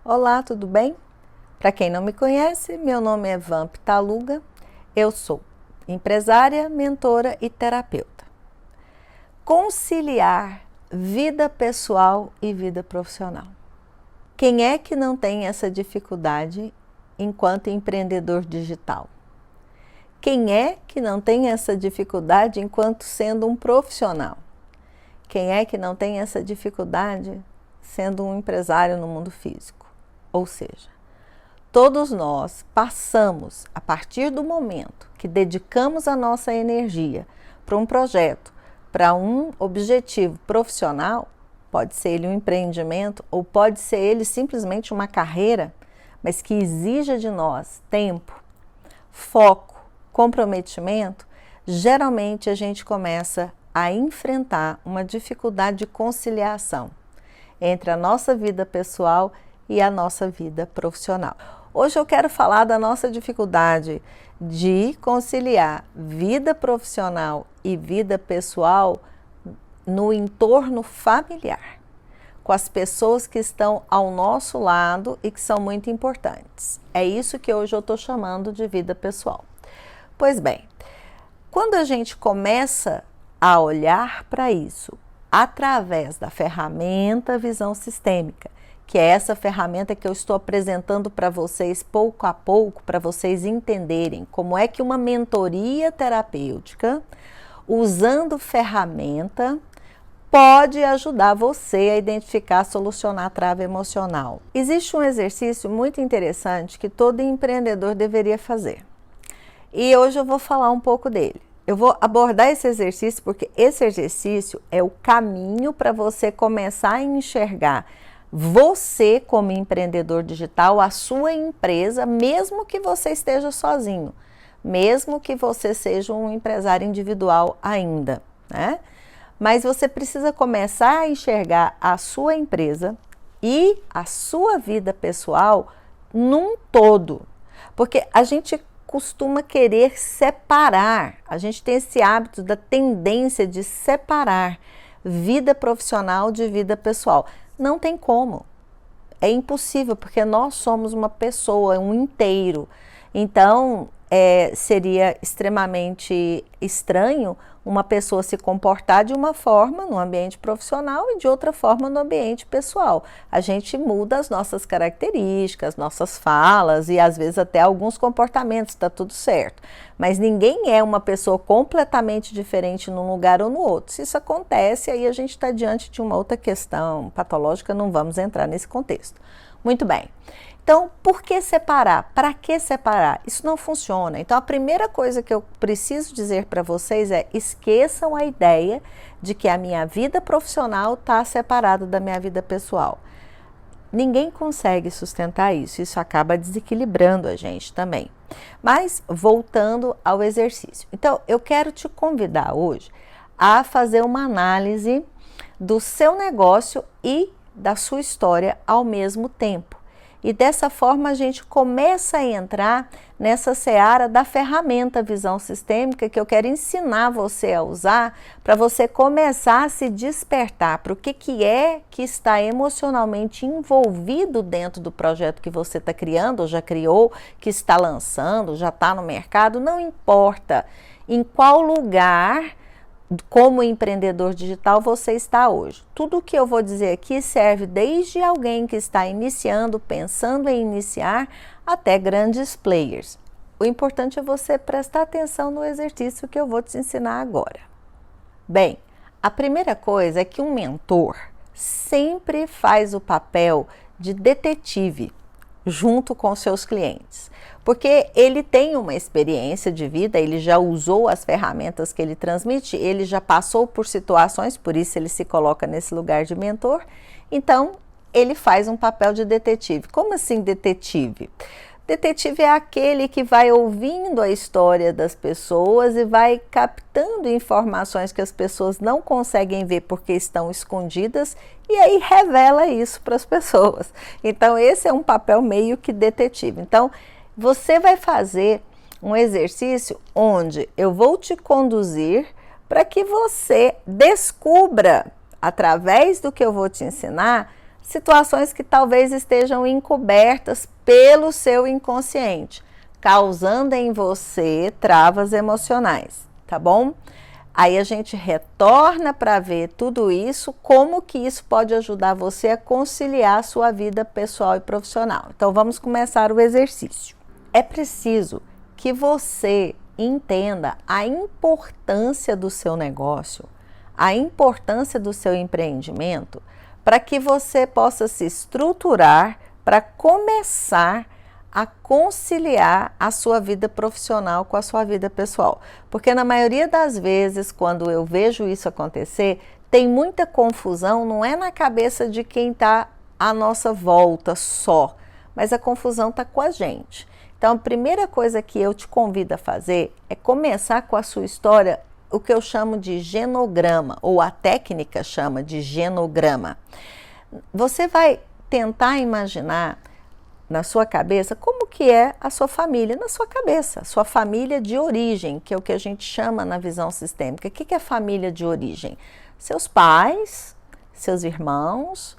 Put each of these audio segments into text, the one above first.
Olá, tudo bem? Para quem não me conhece, meu nome é Van Pitaluga, eu sou empresária, mentora e terapeuta. Conciliar vida pessoal e vida profissional. Quem é que não tem essa dificuldade enquanto empreendedor digital? Quem é que não tem essa dificuldade enquanto sendo um profissional? Quem é que não tem essa dificuldade sendo um empresário no mundo físico? Ou seja, todos nós passamos, a partir do momento que dedicamos a nossa energia para um projeto, para um objetivo profissional, pode ser ele um empreendimento ou pode ser ele simplesmente uma carreira, mas que exija de nós tempo, foco, comprometimento, geralmente a gente começa a enfrentar uma dificuldade de conciliação entre a nossa vida pessoal e a nossa vida profissional. Hoje eu quero falar da nossa dificuldade de conciliar vida profissional e vida pessoal no entorno familiar, com as pessoas que estão ao nosso lado e que são muito importantes. É isso que hoje eu estou chamando de vida pessoal. Pois bem, quando a gente começa a olhar para isso através da ferramenta visão sistêmica, que é essa ferramenta que eu estou apresentando para vocês pouco a pouco, para vocês entenderem como é que uma mentoria terapêutica, usando ferramenta, pode ajudar você a identificar, solucionar a trava emocional. Existe um exercício muito interessante que todo empreendedor deveria fazer. E hoje eu vou falar um pouco dele. Eu vou abordar esse exercício porque esse exercício é o caminho para você começar a enxergar você como empreendedor digital, a sua empresa, mesmo que você esteja sozinho, mesmo que você seja um empresário individual ainda, né? Mas você precisa começar a enxergar a sua empresa e a sua vida pessoal num todo, porque a gente costuma querer separar, a gente tem esse hábito da tendência de separar vida profissional de vida pessoal. Não tem como, é impossível, porque nós somos uma pessoa, um inteiro. Então, seria extremamente estranho uma pessoa se comportar de uma forma no ambiente profissional e de outra forma no ambiente pessoal. A gente muda as nossas características, nossas falas e às vezes até alguns comportamentos, está tudo certo. Mas ninguém é uma pessoa completamente diferente num lugar ou no outro. Se isso acontece, aí a gente está diante de uma outra questão patológica, não vamos entrar nesse contexto. Muito bem. Então, por que separar? Para que separar? Isso não funciona. Então, a primeira coisa que eu preciso dizer para vocês é: esqueçam a ideia de que a minha vida profissional está separada da minha vida pessoal. Ninguém consegue sustentar isso. Isso acaba desequilibrando a gente também. Mas, voltando ao exercício. Então, eu quero te convidar hoje a fazer uma análise do seu negócio e da sua história ao mesmo tempo. E dessa forma a gente começa a entrar nessa seara da ferramenta visão sistêmica que eu quero ensinar você a usar para você começar a se despertar para o que é que está emocionalmente envolvido dentro do projeto que você está criando, ou já criou, que está lançando, já está no mercado, não importa em qual lugar como empreendedor digital você está hoje. Tudo o que eu vou dizer aqui serve desde alguém que está iniciando, pensando em iniciar, até grandes players. O importante é você prestar atenção no exercício que eu vou te ensinar agora. Bem, a primeira coisa é que um mentor sempre faz o papel de detetive junto com seus clientes, porque ele tem uma experiência de vida, ele já usou as ferramentas que ele transmite, ele já passou por situações, por isso ele se coloca nesse lugar de mentor, então ele faz um papel de detetive. Como assim detetive? Detetive é aquele que vai ouvindo a história das pessoas e vai captando informações que as pessoas não conseguem ver porque estão escondidas e aí revela isso para as pessoas. Então, esse é um papel meio que detetive. Então, você vai fazer um exercício onde eu vou te conduzir para que você descubra, através do que eu vou te ensinar, situações que talvez estejam encobertas pelo seu inconsciente, causando em você travas emocionais, tá bom? Aí a gente retorna para ver tudo isso, como que isso pode ajudar você a conciliar a sua vida pessoal e profissional. Então vamos começar o exercício. É preciso que você entenda a importância do seu negócio, a importância do seu empreendimento, para que você possa se estruturar para começar a conciliar a sua vida profissional com a sua vida pessoal. Porque na maioria das vezes, quando eu vejo isso acontecer, tem muita confusão, não é na cabeça de quem está à nossa volta só, mas a confusão está com a gente. Então, a primeira coisa que eu te convido a fazer é começar com a sua história, o que eu chamo de genograma, ou a técnica chama de genograma. Você vai tentar imaginar na sua cabeça como que é a sua família, na sua cabeça, sua família de origem, que é o que a gente chama na visão sistêmica. O que é família de origem? Seus pais, seus irmãos,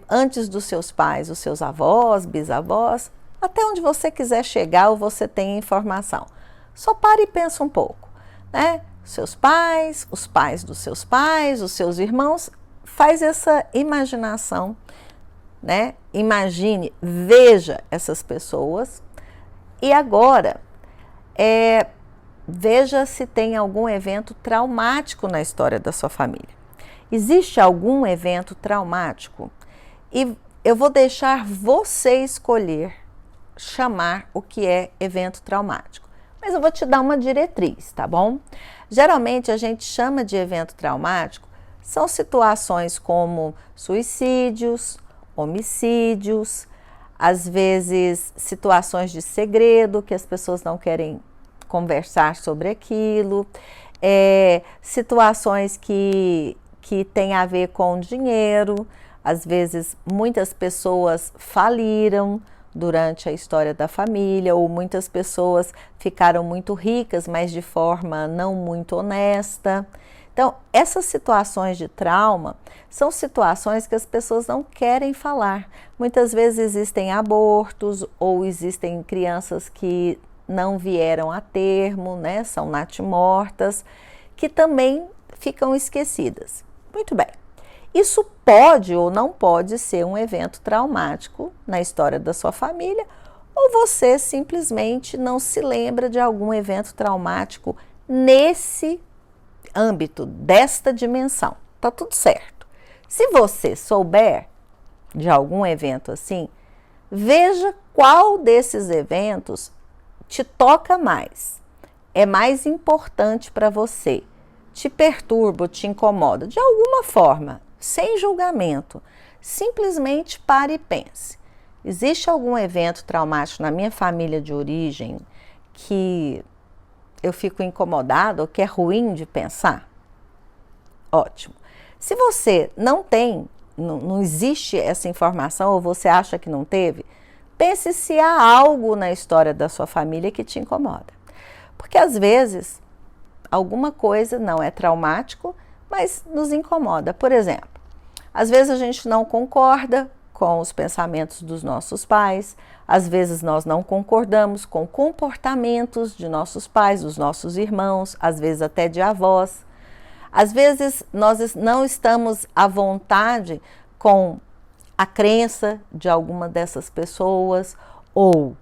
antes dos seus pais, os seus avós, bisavós, até onde você quiser chegar ou você tem informação. Só pare e pensa um pouco, né? Seus pais, os pais dos seus pais, os seus irmãos, faz essa imaginação, né? Imagine, veja essas pessoas e agora veja se tem algum evento traumático na história da sua família. Existe algum evento traumático? E eu vou deixar você escolher chamar o que é evento traumático. Mas eu vou te dar uma diretriz, tá bom? Geralmente a gente chama de evento traumático, são situações como suicídios, homicídios, às vezes situações de segredo que as pessoas não querem conversar sobre aquilo, situações que têm a ver com dinheiro, às vezes muitas pessoas faliram durante a história da família, ou muitas pessoas ficaram muito ricas, mas de forma não muito honesta. Então, essas situações de trauma são situações que as pessoas não querem falar. Muitas vezes existem abortos ou existem crianças que não vieram a termo, né? São natimortas, que também ficam esquecidas. Muito bem. Isso pode ou não pode ser um evento traumático na história da sua família, ou você simplesmente não se lembra de algum evento traumático nesse âmbito, desta dimensão. Tá tudo certo. Se você souber de algum evento assim, veja qual desses eventos te toca mais, é mais importante para você, te perturba, te incomoda, de alguma forma, sem julgamento. Simplesmente pare e pense. Existe algum evento traumático na minha família de origem que eu fico incomodado ou que é ruim de pensar? Ótimo. Se você não tem, não existe essa informação ou você acha que não teve, pense se há algo na história da sua família que te incomoda. Porque às vezes alguma coisa não é traumático, mas nos incomoda. Por exemplo, às vezes a gente não concorda com os pensamentos dos nossos pais, às vezes nós não concordamos com comportamentos de nossos pais, dos nossos irmãos, às vezes até de avós. Às vezes nós não estamos à vontade com a crença de alguma dessas pessoas ou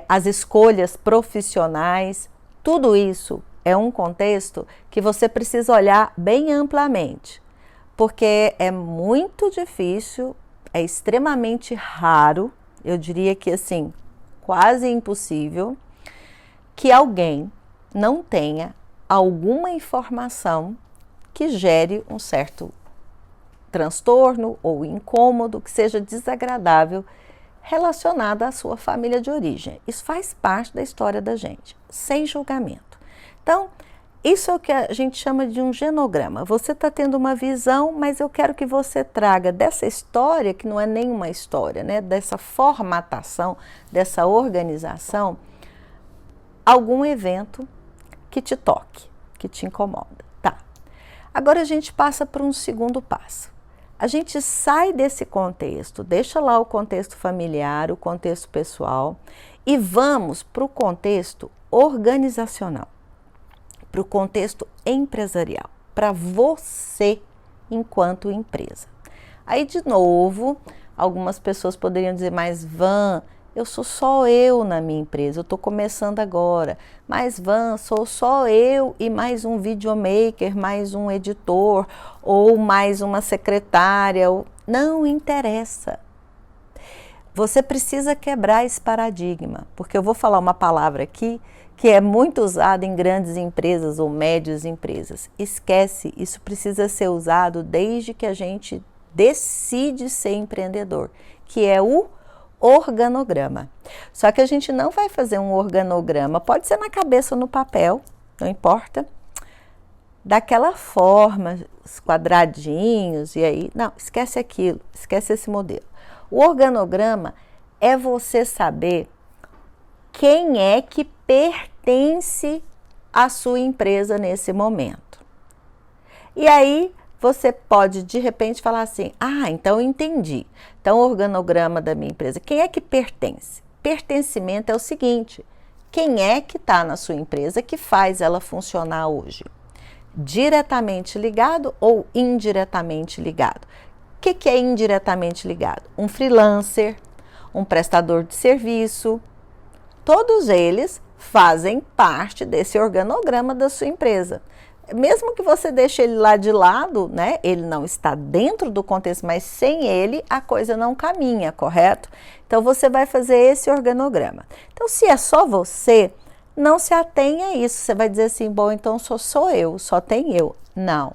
as escolhas profissionais. Tudo isso é um contexto que você precisa olhar bem amplamente, porque é muito difícil, é extremamente raro, eu diria que assim, quase impossível, que alguém não tenha alguma informação que gere um certo transtorno ou incômodo, que seja desagradável relacionada à sua família de origem. Isso faz parte da história da gente, sem julgamento. Então, isso é o que a gente chama de um genograma. Você está tendo uma visão, mas eu quero que você traga dessa história, que não é nenhuma história, né? Dessa formatação, dessa organização, algum evento que te toque, que te incomoda. Tá. Agora a gente passa para um segundo passo. A gente sai desse contexto, deixa lá o contexto familiar, o contexto pessoal e vamos para o contexto organizacional, para o contexto empresarial, para você enquanto empresa. Aí, de novo, algumas pessoas poderiam dizer, mas Van, eu sou só eu na minha empresa, eu estou começando agora. Mas Van, sou só eu e mais um videomaker, mais um editor ou mais uma secretária. Não interessa. Você precisa quebrar esse paradigma, porque eu vou falar uma palavra aqui que é muito usada em grandes empresas ou médias empresas. Esquece, isso precisa ser usado desde que a gente decide ser empreendedor, que é o organograma. Só que a gente não vai fazer um organograma, pode ser na cabeça ou no papel, não importa, daquela forma, os quadradinhos e aí, não, esquece aquilo, esquece esse modelo. O organograma é você saber quem é que pertence à sua empresa nesse momento. E aí, você pode, de repente, falar assim, então eu entendi. Então, o organograma da minha empresa, quem é que pertence? Pertencimento é o seguinte, quem é que está na sua empresa que faz ela funcionar hoje? Diretamente ligado ou indiretamente ligado? O que é indiretamente ligado? Um freelancer, um prestador de serviço, todos eles fazem parte desse organograma da sua empresa. Mesmo que você deixe ele lá de lado, né? Ele não está dentro do contexto, mas sem ele a coisa não caminha, correto? Então você vai fazer esse organograma. Então, se é só você, não se atenha a isso. Você vai dizer assim, bom, então sou eu, só tem eu. Não.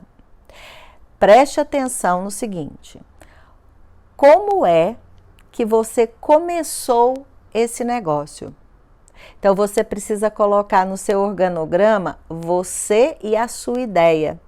Preste atenção no seguinte, como é que você começou esse negócio? Então, você precisa colocar no seu organograma você e a sua ideia.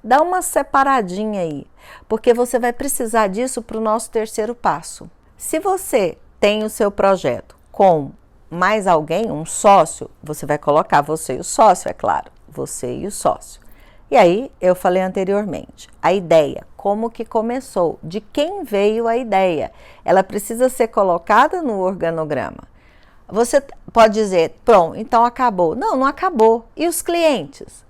Dá uma separadinha aí, porque você vai precisar disso para o nosso terceiro passo. Se você tem o seu projeto com mais alguém, um sócio, você vai colocar você e o sócio, é claro, você e o sócio. E aí, eu falei anteriormente, a ideia, como que começou, de quem veio a ideia, ela precisa ser colocada no organograma. Você pode dizer, pronto, então acabou. Não, não acabou. E os clientes?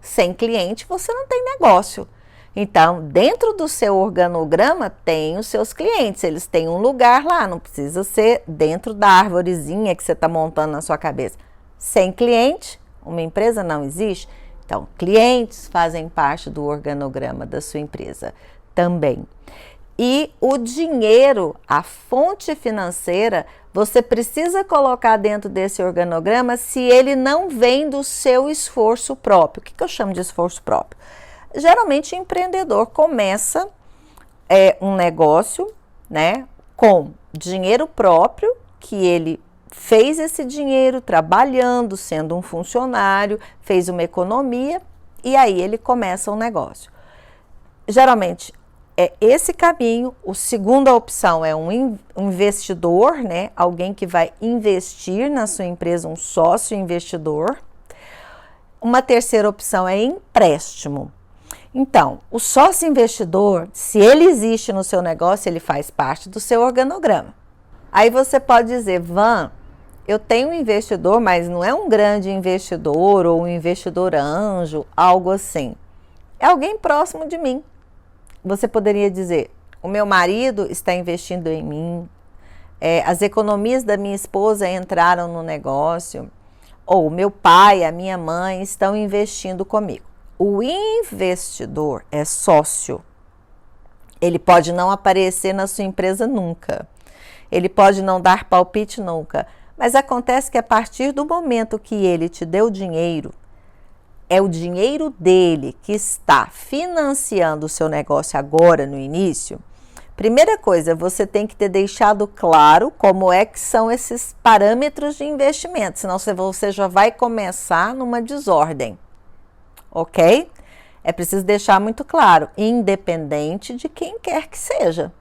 Sem cliente você não tem negócio. Então, dentro do seu organograma tem os seus clientes, eles têm um lugar lá, não precisa ser dentro da árvorezinha que você está montando na sua cabeça. Sem cliente, uma empresa não existe. Então, clientes fazem parte do organograma da sua empresa também. E o dinheiro, a fonte financeira, você precisa colocar dentro desse organograma se ele não vem do seu esforço próprio. O que eu chamo de esforço próprio? Geralmente, o empreendedor começa um negócio, né, com dinheiro próprio, que ele fez esse dinheiro trabalhando, sendo um funcionário, fez uma economia e aí ele começa um negócio. Geralmente, é esse caminho. A segunda opção é um investidor, né? Alguém que vai investir na sua empresa, um sócio investidor. Uma terceira opção é empréstimo. Então, o sócio investidor, se ele existe no seu negócio, ele faz parte do seu organograma. Aí você pode dizer, Van, eu tenho um investidor, mas não é um grande investidor ou um investidor anjo, algo assim. É alguém próximo de mim. Você poderia dizer, o meu marido está investindo em mim, as economias da minha esposa entraram no negócio, ou meu pai, a minha mãe estão investindo comigo. O investidor é sócio. Ele pode não aparecer na sua empresa nunca. Ele pode não dar palpite nunca. Mas acontece que a partir do momento que ele te deu dinheiro, é o dinheiro dele que está financiando o seu negócio agora no início. Primeira coisa, você tem que ter deixado claro como é que são esses parâmetros de investimento, senão você já vai começar numa desordem, ok? É preciso deixar muito claro, independente de quem quer que seja.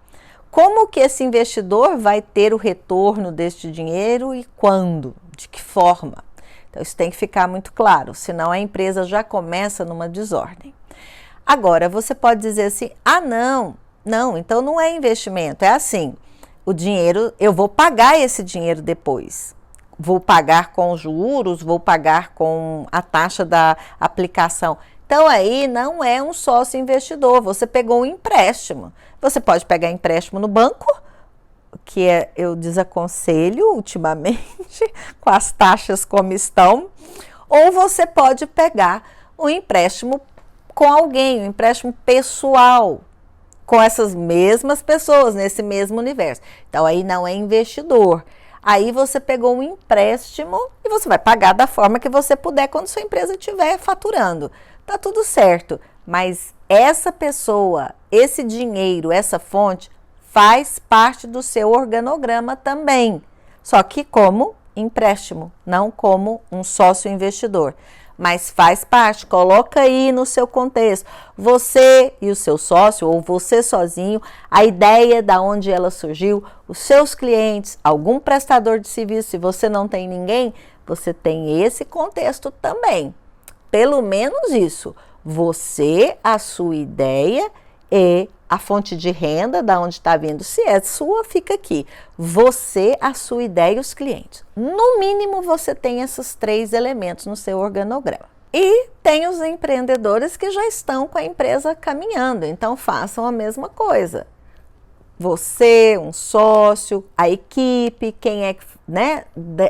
Como que esse investidor vai ter o retorno deste dinheiro e quando? De que forma? Então, isso tem que ficar muito claro, senão a empresa já começa numa desordem. Agora, você pode dizer assim, não, Não, então não é investimento, é assim, o dinheiro, eu vou pagar esse dinheiro depois. Vou pagar com juros, vou pagar com a taxa da aplicação. Então aí não é um sócio investidor, você pegou um empréstimo. Você pode pegar empréstimo no banco, que eu desaconselho ultimamente, com as taxas como estão, ou você pode pegar um empréstimo com alguém, um empréstimo pessoal, com essas mesmas pessoas, nesse mesmo universo. Então aí não é investidor. Aí você pegou um empréstimo e você vai pagar da forma que você puder quando sua empresa estiver faturando. Tá tudo certo, mas essa pessoa, esse dinheiro, essa fonte faz parte do seu organograma também, só que como empréstimo, não como um sócio investidor. Mas faz parte, coloca aí no seu contexto. Você e o seu sócio, ou você sozinho, a ideia da onde ela surgiu, os seus clientes, algum prestador de serviço, se você não tem ninguém, você tem esse contexto também. Pelo menos isso. Você, a sua ideia e a fonte de renda, da onde está vindo, se é sua, fica aqui. Você, a sua ideia e os clientes. No mínimo, você tem esses 3 elementos no seu organograma. E tem os empreendedores que já estão com a empresa caminhando, então façam a mesma coisa. Você, um sócio, a equipe, quem é que, né,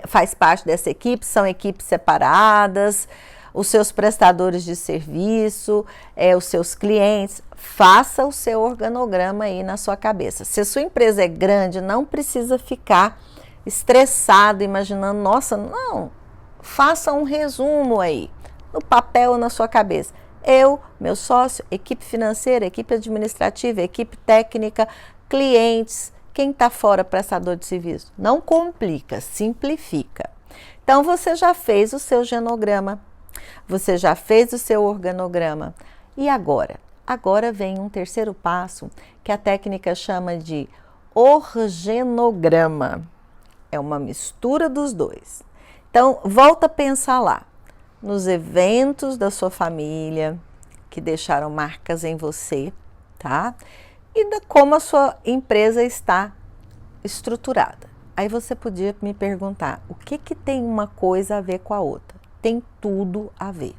faz parte dessa equipe, são equipes separadas, os seus prestadores de serviço, os seus clientes, faça o seu organograma aí na sua cabeça. Se a sua empresa é grande, não precisa ficar estressado, imaginando, nossa, não, faça um resumo aí, no papel ou na sua cabeça. Eu, meu sócio, equipe financeira, equipe administrativa, equipe técnica, clientes, quem está fora, prestador de serviço. Não complica, simplifica. Então, você já fez o seu genograma, você já fez o seu organograma. E agora? Agora vem um terceiro passo que a técnica chama de orgenograma. É uma mistura dos dois. Então, volta a pensar lá, nos eventos da sua família que deixaram marcas em você, tá? E como a sua empresa está estruturada. Aí você podia me perguntar, o que tem uma coisa a ver com a outra? Tem tudo a ver.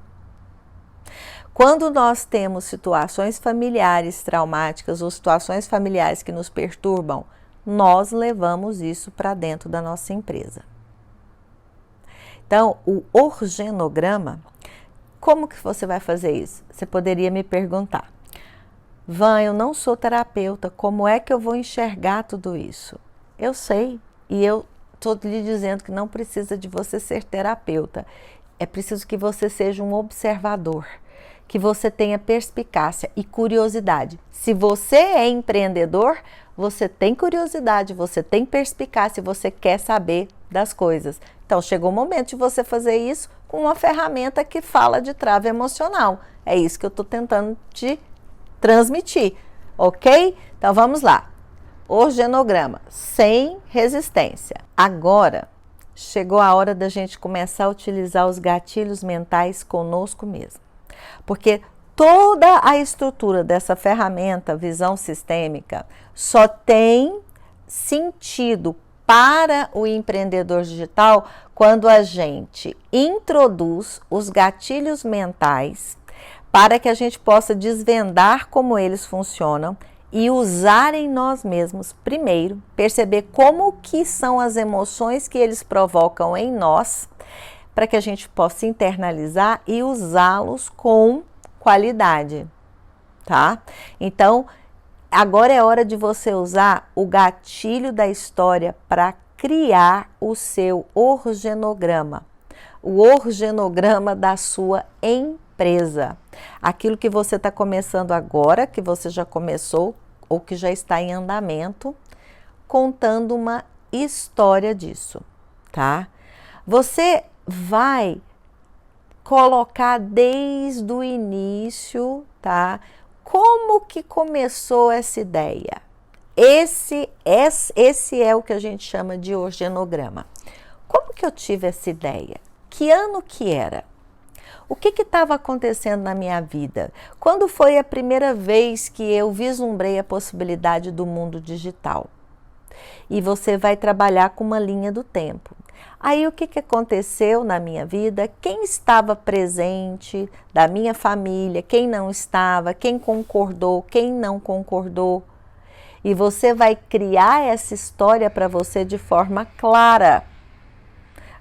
Quando nós temos situações familiares traumáticas ou situações familiares que nos perturbam, nós levamos isso para dentro da nossa empresa. Então, o orgenograma, como que você vai fazer isso? Você poderia me perguntar, Van, eu não sou terapeuta, como é que eu vou enxergar tudo isso? Eu sei, e eu estou lhe dizendo que não precisa de você ser terapeuta. É preciso que você seja um observador, que você tenha perspicácia e curiosidade. Se você é empreendedor, você tem curiosidade, você tem perspicácia, você quer saber das coisas. Então, chegou o momento de você fazer isso com uma ferramenta que fala de trave emocional. É isso que eu estou tentando te transmitir, ok? Então, vamos lá. Orgenograma, sem resistência. Agora, chegou a hora da gente começar a utilizar os gatilhos mentais conosco mesmo. Porque toda a estrutura dessa ferramenta, visão sistêmica, só tem sentido para o empreendedor digital quando a gente introduz os gatilhos mentais para que a gente possa desvendar como eles funcionam e usar em nós mesmos primeiro, perceber como que são as emoções que eles provocam em nós, para que a gente possa internalizar e usá-los com qualidade, tá? Então, agora é hora de você usar o gatilho da história para criar o seu orgenograma, o orgenograma da sua empresa. Aquilo que você está começando agora, que você já começou ou que já está em andamento, contando uma história disso, tá? Você vai colocar desde o início, tá? Como que começou essa ideia? Esse é o que a gente chama de orgenograma. Como que eu tive essa ideia? Que ano que era? O que estava acontecendo na minha vida? Quando foi a primeira vez que eu vislumbrei a possibilidade do mundo digital? E você vai trabalhar com uma linha do tempo. Aí o que aconteceu na minha vida? Quem estava presente da minha família, quem não estava, quem concordou, quem não concordou. E você vai criar essa história para você de forma clara.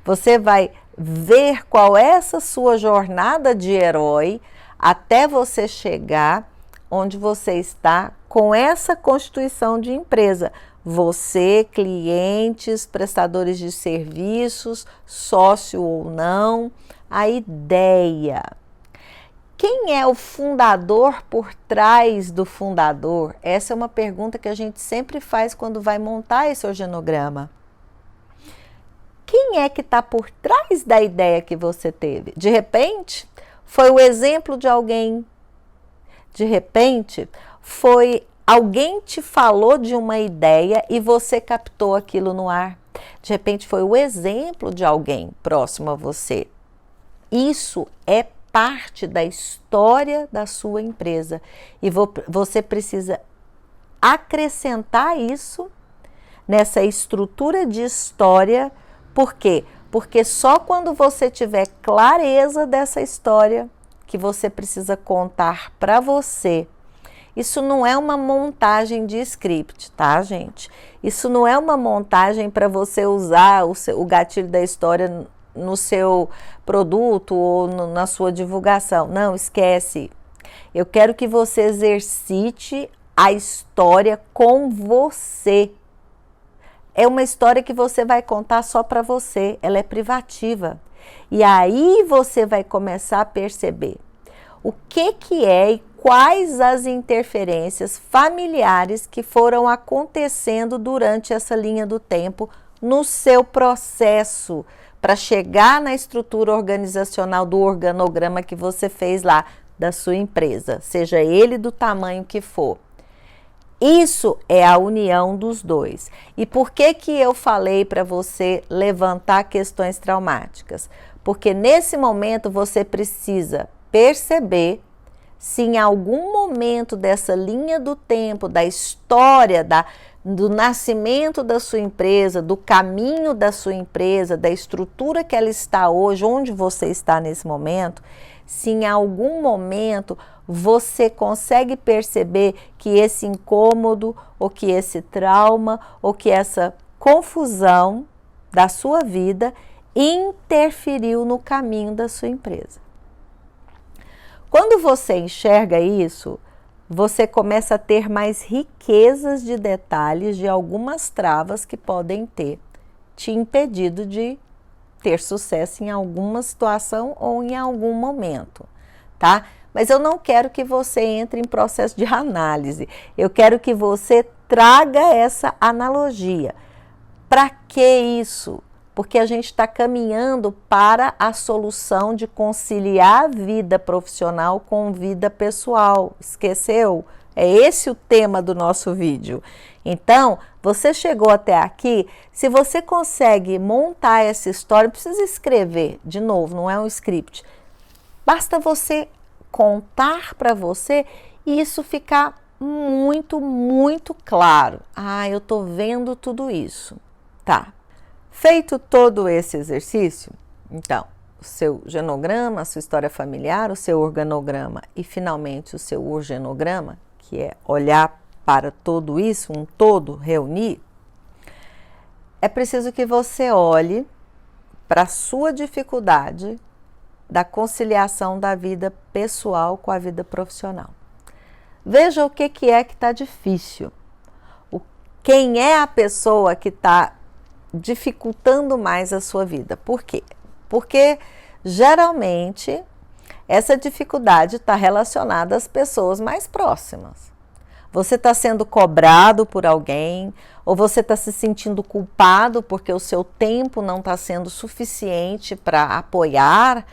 Você vai ver qual é essa sua jornada de herói até você chegar onde você está com essa constituição de empresa. Você, clientes, prestadores de serviços, sócio ou não, a ideia. Quem é o fundador por trás do fundador? Essa é uma pergunta que a gente sempre faz quando vai montar esse organograma. Quem é que está por trás da ideia que você teve? De repente, foi o exemplo de alguém. De repente, foi alguém te falou de uma ideia e você captou aquilo no ar. De repente, foi o exemplo de alguém próximo a você. Isso é parte da história da sua empresa e você precisa acrescentar isso nessa estrutura de história. Por quê? Porque só quando você tiver clareza dessa história que você precisa contar para você. Isso não é uma montagem de script, tá, gente? Isso não é uma montagem para você usar o gatilho da história no seu produto ou na sua divulgação. Não, esquece. Eu quero que você exercite a história com você. É uma história que você vai contar só para você, ela é privativa. E aí você vai começar a perceber o que é e quais as interferências familiares que foram acontecendo durante essa linha do tempo no seu processo para chegar na estrutura organizacional do organograma que você fez lá da sua empresa, seja ele do tamanho que for. Isso é a união dos dois. E por que eu falei para você levantar questões traumáticas? Porque nesse momento você precisa perceber se em algum momento dessa linha do tempo, da história, do nascimento da sua empresa, do caminho da sua empresa, da estrutura que ela está hoje, onde você está nesse momento, se em algum momento você consegue perceber que esse incômodo, ou que esse trauma, ou que essa confusão da sua vida interferiu no caminho da sua empresa. Quando você enxerga isso, você começa a ter mais riquezas de detalhes de algumas travas que podem ter te impedido de ter sucesso em alguma situação ou em algum momento, tá? Mas eu não quero que você entre em processo de análise, eu quero que você traga essa analogia. Para que isso? Porque a gente está caminhando para a solução de conciliar a vida profissional com vida pessoal. Esqueceu? É esse o tema do nosso vídeo. Então, você chegou até aqui, se você consegue montar essa história, não precisa escrever, de novo, não é um script. Basta você contar para você e isso ficar muito, muito claro. Ah, eu estou vendo tudo isso. Tá. Feito todo esse exercício, então, o seu genograma, a sua história familiar, o seu organograma e, finalmente, o seu orgenograma, que é olhar para tudo isso, um todo, reunir, é preciso que você olhe para a sua dificuldade da conciliação da vida pessoal com a vida profissional. Veja o que é que está difícil. Quem é a pessoa que está dificultando mais a sua vida. Por quê? Porque geralmente essa dificuldade está relacionada às pessoas mais próximas. Você está sendo cobrado por alguém, ou você está se sentindo culpado porque o seu tempo não está sendo suficiente para apoiar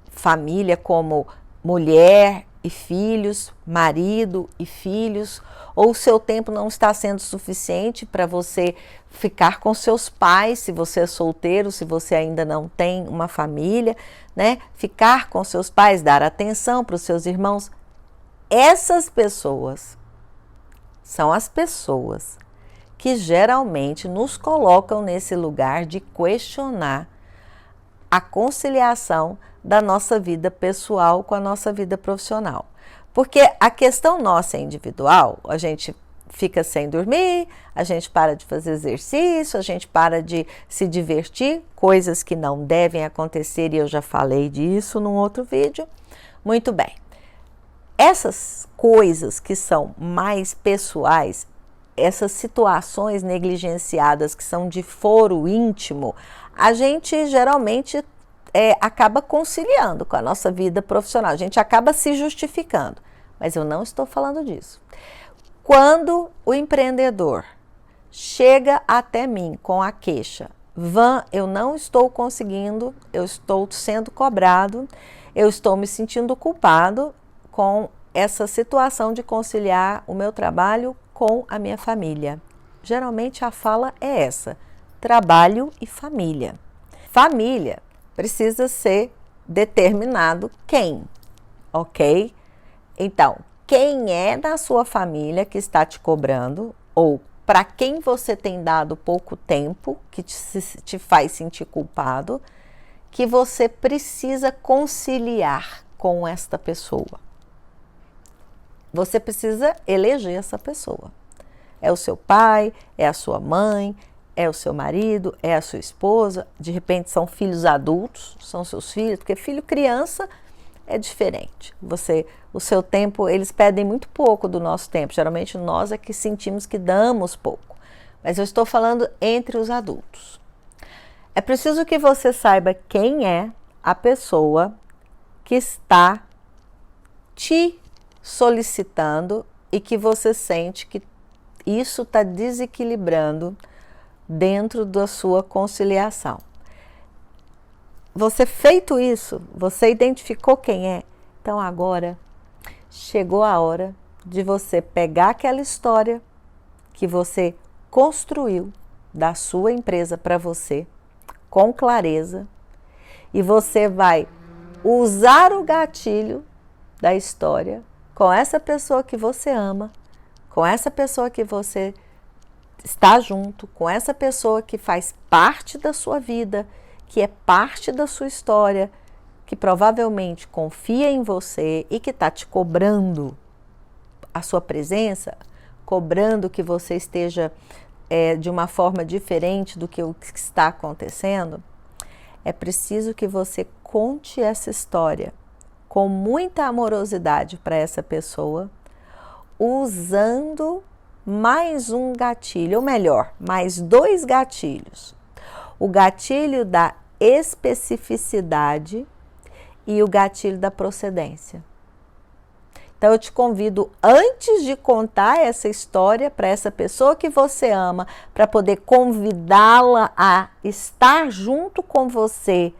família como mulher e filhos, marido e filhos, ou o seu tempo não está sendo suficiente para você ficar com seus pais, se você é solteiro, se você ainda não tem uma família, né? Ficar com seus pais, dar atenção para os seus irmãos. Essas pessoas são as pessoas que geralmente nos colocam nesse lugar de questionar a conciliação da nossa vida pessoal com a nossa vida profissional. Porque a questão nossa é individual, a gente fica sem dormir, a gente para de fazer exercício, a gente para de se divertir, coisas que não devem acontecer e eu já falei disso num outro vídeo. Muito bem. Essas coisas que são mais pessoais, essas situações negligenciadas que são de foro íntimo, a gente geralmente acaba conciliando com a nossa vida profissional, a gente acaba se justificando, mas eu não estou falando disso. Quando o empreendedor chega até mim com a queixa, Van, eu não estou conseguindo, eu estou sendo cobrado, eu estou me sentindo culpado com essa situação de conciliar o meu trabalho com a minha família. Geralmente a fala é essa: trabalho e família. Família precisa ser determinado quem, ok? Então, quem é da sua família que está te cobrando, ou para quem você tem dado pouco tempo, que te faz sentir culpado, que você precisa conciliar com esta pessoa. Você precisa eleger essa pessoa. É o seu pai, é a sua mãe, é o seu marido, é a sua esposa, de repente são filhos adultos, são seus filhos, porque filho criança é diferente. O seu tempo, eles pedem muito pouco do nosso tempo, geralmente nós é que sentimos que damos pouco, mas eu estou falando entre os adultos. É preciso que você saiba quem é a pessoa que está te solicitando e que você sente que isso está desequilibrando dentro da sua conciliação. Você feito isso, você identificou quem é, então agora chegou a hora de você pegar aquela história que você construiu da sua empresa para você, com clareza, e você vai usar o gatilho da história com essa pessoa que você ama, com essa pessoa que você está junto, com essa pessoa que faz parte da sua vida, que é parte da sua história, que provavelmente confia em você e que está te cobrando a sua presença, cobrando que você esteja de uma forma diferente do que o que está acontecendo. É preciso que você conte essa história com muita amorosidade para essa pessoa, usando mais um gatilho, ou melhor, mais dois gatilhos. O gatilho da especificidade e o gatilho da procedência. Então eu te convido, antes de contar essa história para essa pessoa que você ama, para poder convidá-la a estar junto com você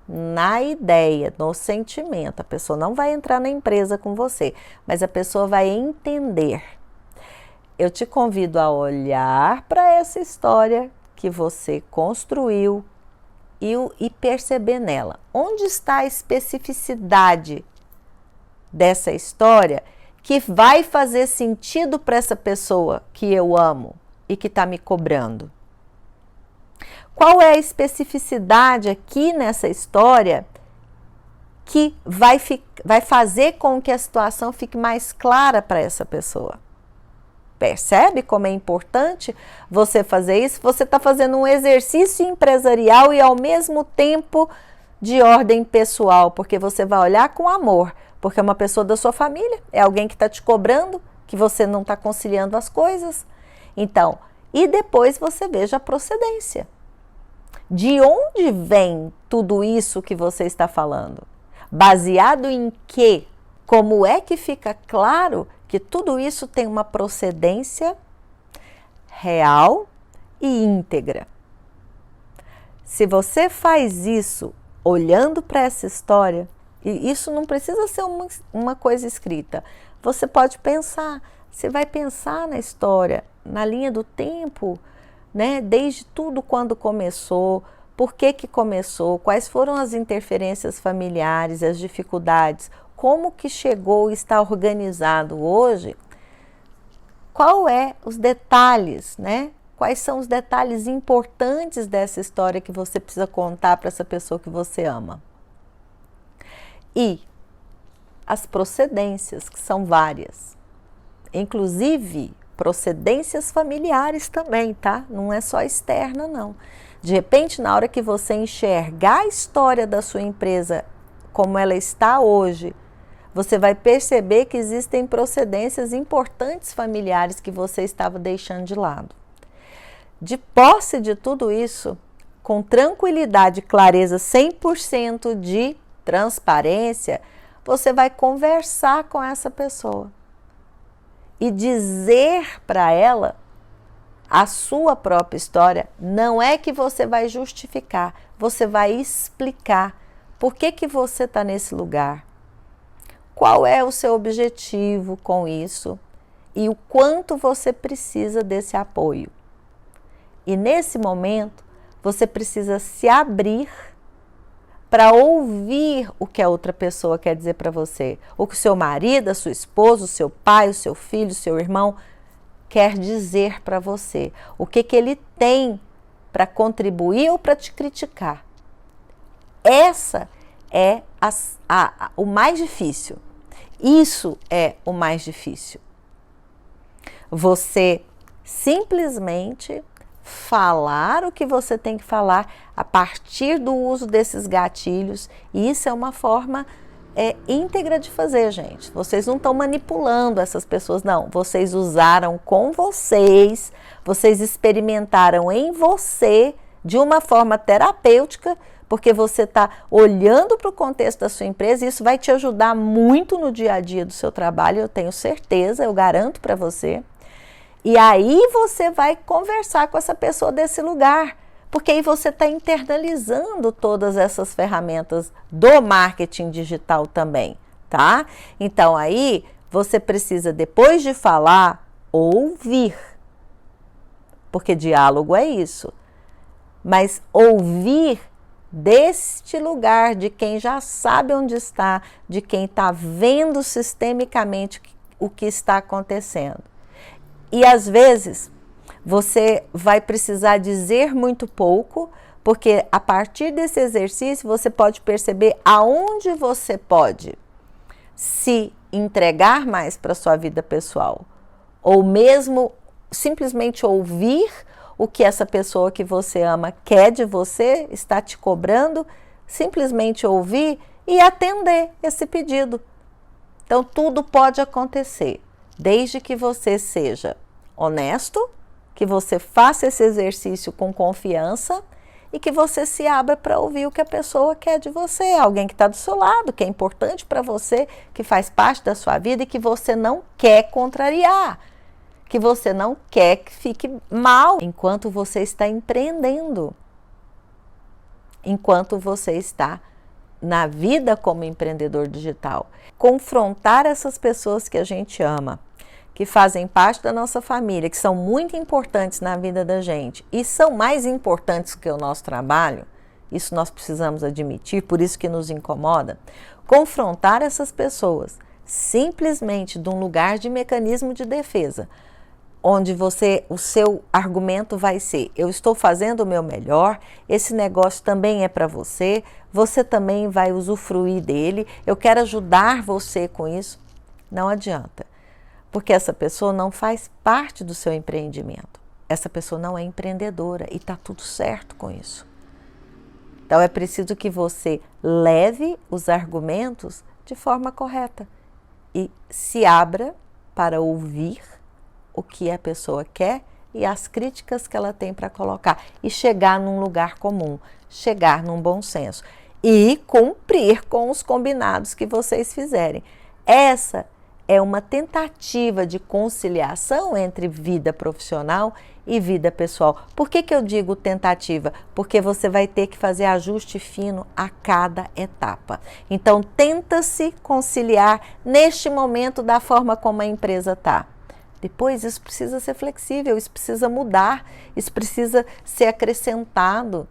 na ideia, no sentimento. A pessoa não vai entrar na empresa com você, mas a pessoa vai entender. Eu te convido a olhar para essa história que você construiu e perceber nela onde está a especificidade dessa história que vai fazer sentido para essa pessoa que eu amo e que está me cobrando. Qual é a especificidade aqui nessa história que vai fazer com que a situação fique mais clara para essa pessoa? Percebe como é importante você fazer isso? Você está fazendo um exercício empresarial e ao mesmo tempo de ordem pessoal, porque você vai olhar com amor, porque é uma pessoa da sua família, é alguém que está te cobrando, que você não está conciliando as coisas. Então, e depois você veja a procedência. De onde vem tudo isso que você está falando? Baseado em quê? Como é que fica claro que tudo isso tem uma procedência real e íntegra? Se você faz isso olhando para essa história E isso não precisa ser uma coisa escrita. Você pode pensar, você vai pensar na história, na linha do tempo, né? Desde tudo quando começou, por que começou, quais foram as interferências familiares, as dificuldades, como que chegou e está organizado hoje, qual é os detalhes, né? Quais são os detalhes importantes dessa história que você precisa contar para essa pessoa que você ama. E as procedências, que são várias, inclusive procedências familiares também, tá? Não é só externa, não. De repente, na hora que você enxergar a história da sua empresa como ela está hoje, você vai perceber que existem procedências importantes familiares que você estava deixando de lado. De posse de tudo isso, com tranquilidade e clareza, 100% de transparência, você vai conversar com essa pessoa e dizer para ela a sua própria história. Não é que você vai justificar, você vai explicar por que você está nesse lugar, qual é o seu objetivo com isso e o quanto você precisa desse apoio. E nesse momento, você precisa se abrir para ouvir o que a outra pessoa quer dizer para você. O que o seu marido, a sua esposa, o seu pai, o seu filho, o seu irmão quer dizer para você. O que ele tem para contribuir ou para te criticar. Essa é o mais difícil. Isso é o mais difícil. Você simplesmente falar o que você tem que falar a partir do uso desses gatilhos, e isso é uma forma íntegra de fazer, gente. Vocês não estão manipulando essas pessoas, não. Vocês usaram com vocês experimentaram em você de uma forma terapêutica, porque você está olhando para o contexto da sua empresa, e isso vai te ajudar muito no dia a dia do seu trabalho, eu tenho certeza, eu garanto para você. E aí você vai conversar com essa pessoa desse lugar, porque aí você está internalizando todas essas ferramentas do marketing digital também, tá? Então aí você precisa, depois de falar, ouvir, porque diálogo é isso, mas ouvir deste lugar de quem já sabe onde está, de quem está vendo sistemicamente o que está acontecendo. E às vezes você vai precisar dizer muito pouco, porque a partir desse exercício você pode perceber aonde você pode se entregar mais para a sua vida pessoal, ou mesmo simplesmente ouvir o que essa pessoa que você ama quer de você, está te cobrando, simplesmente ouvir e atender esse pedido. Então tudo pode acontecer, desde que você seja honesto, que você faça esse exercício com confiança e que você se abra para ouvir o que a pessoa quer de você, alguém que está do seu lado, que é importante para você, que faz parte da sua vida e que você não quer contrariar, que você não quer que fique mal enquanto você está empreendendo, enquanto você está na vida como empreendedor digital. Confrontar essas pessoas que a gente ama, que fazem parte da nossa família, que são muito importantes na vida da gente e são mais importantes que o nosso trabalho, isso nós precisamos admitir, por isso que nos incomoda. Confrontar essas pessoas simplesmente de um lugar de mecanismo de defesa, onde o seu argumento vai ser: eu estou fazendo o meu melhor, esse negócio também é para você, você também vai usufruir dele, eu quero ajudar você com isso. Não adianta. Porque essa pessoa não faz parte do seu empreendimento. Essa pessoa não é empreendedora e está tudo certo com isso. Então é preciso que você leve os argumentos de forma correta e se abra para ouvir o que a pessoa quer e as críticas que ela tem para colocar e chegar num lugar comum, chegar num bom senso e cumprir com os combinados que vocês fizerem. Essa é uma tentativa de conciliação entre vida profissional e vida pessoal. Por que eu digo tentativa? Porque você vai ter que fazer ajuste fino a cada etapa. Então, tenta-se conciliar neste momento da forma como a empresa está. Depois, isso precisa ser flexível, isso precisa mudar, isso precisa ser acrescentado.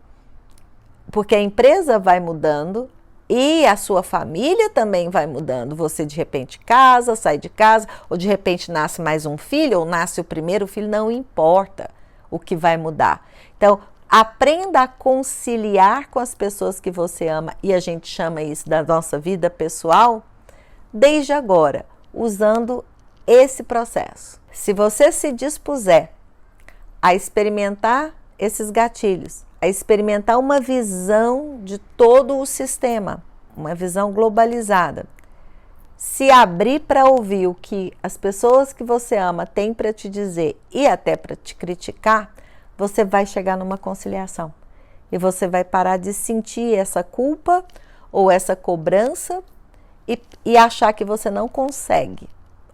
Porque a empresa vai mudando e a sua família também vai mudando. Você de repente casa, sai de casa, ou de repente nasce mais um filho, ou nasce o primeiro filho, não importa o que vai mudar. Então, aprenda a conciliar com as pessoas que você ama, e a gente chama isso da nossa vida pessoal, desde agora, usando esse processo. Se você se dispuser a experimentar esses gatilhos, a experimentar uma visão de todo o sistema, uma visão globalizada, se abrir para ouvir o que as pessoas que você ama têm para te dizer e até para te criticar, você vai chegar numa conciliação. E você vai parar de sentir essa culpa ou essa cobrança e achar que você não consegue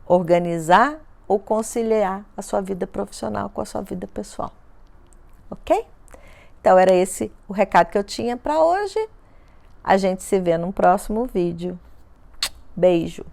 organizar ou conciliar a sua vida profissional com a sua vida pessoal. Ok? Então, era esse o recado que eu tinha para hoje. A gente se vê num próximo vídeo. Beijo!